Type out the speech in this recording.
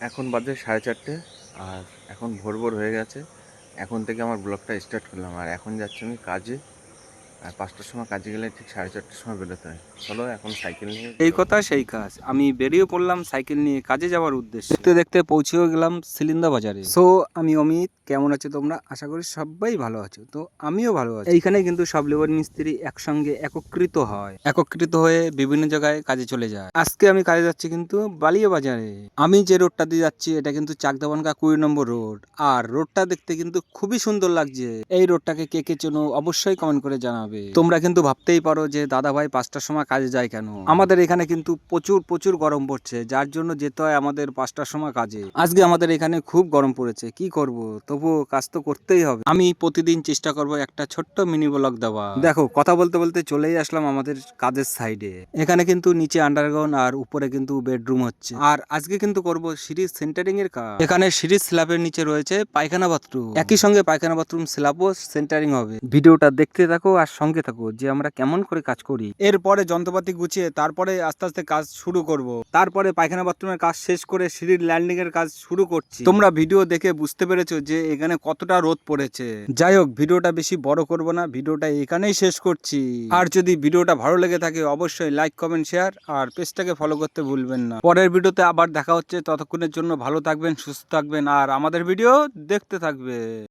এখন বাজে 4:30 আর এখন ভোর ভোর হয়ে গেছে। এখন থেকে আমার ব্লগটা স্টার্ট করলাম আর এখন যাচ্ছি আমি কাজে। আর 5টার সময় কাজে গেলে ঠিক 4:30টার সময় বেরোতে হয়। চলো এখন সাইকেল নিয়ে এই কথা সেই কাজ। আমি বেরিয়ে পড়লাম সাইকেল নিয়ে কাজে যাওয়ার উদ্দেশ্যে। দেখতে দেখতে পৌঁছেও গেলাম সিলিন্দা বাজারে। সো আমি অমিত, কেমন আছো তোমরা? আশা করি সবাই ভালো আছো। তো আমিও ভালো আছি। এইখানে কিন্তু সব লেবার মিস্ত্রি একসঙ্গে একত্রিত হয়ে বিভিন্ন জায়গায় কাজে চলে যায়। আজকে আমি কাজে যাচ্ছি কিন্তু বালিয়া বাজারে। আমি যে রোডটা দিয়ে যাচ্ছি এটা কিন্তু চাকদাবানকা 20 নম্বর রোড। আর রোডটা দেখতে কিন্তু খুবই সুন্দর লাগছে। এই রোডটাকে কে কে চেনো অবশ্যই কমেন্ট করে জানাবে। তোমরা কিন্তু ভাবতেই পারো যে দাদা ভাই 5টার সময় কাজে যায় কেন। আমাদের এখানে কিন্তু প্রচুর প্রচুর গরম পড়ছে, যার জন্য যেতে হয় আমাদের 5টার সময় কাজে। আজকে আমাদের এখানে খুব গরম পড়েছে, কি করব, তবুও কাজ তো করতেই হবে। আমি প্রতিদিন চেষ্টা করব একটা ছোট্ট মিনি ব্লগ দেওয়া। দেখো, কথা বলতে বলতে চলেই আসলাম আমাদের কাজের সাইডে। এখানে কিন্তু নিচে আন্ডারগ্রাউন্ড আর উপরে কিন্তু বেডরুম হচ্ছে। আর আজকে কিন্তু করব সিরিজ সেন্টারিং এর কাজ। এখানে সিরিজ স্ল্যাবের নিচে রয়েছে পায়খানা বাথরুম, একই সঙ্গে পায়খানা বাথরুম স্ল্যাবও সেন্টারিং হবে। ভিডিওটা দেখতে থাকো আর সঙ্গে থাকো যে আমরা কেমন করে কাজ করি। এরপরে যন্ত্রপাতি গুছিয়ে তারপরে আস্তে আস্তে কাজ শুরু করব। তারপরে পায়খানা বাথরুমের কাজ শেষ করে সিঁড়ির ল্যান্ডিং এর কাজ শুরু করছি। তোমরা ভিডিও দেখে বুঝতে পেরেছো যে এখানে কতটা রোদ পড়েছে। যাই হোক, ভিডিওটা বেশি বড় করব না, ভিডিওটা এখানেই শেষ করছি। আর যদি ভিডিওটা ভালো লেগে থাকে অবশ্যই লাইক, কমেন্ট, শেয়ার আর পেজটাকে ফলো করতে ভুলবেন না। পরের ভিডিওতে আবার দেখা হচ্ছে, ততক্ষণের জন্য ভালো থাকবেন, সুস্থ থাকবেন আর আমাদের ভিডিও দেখতে থাকবে।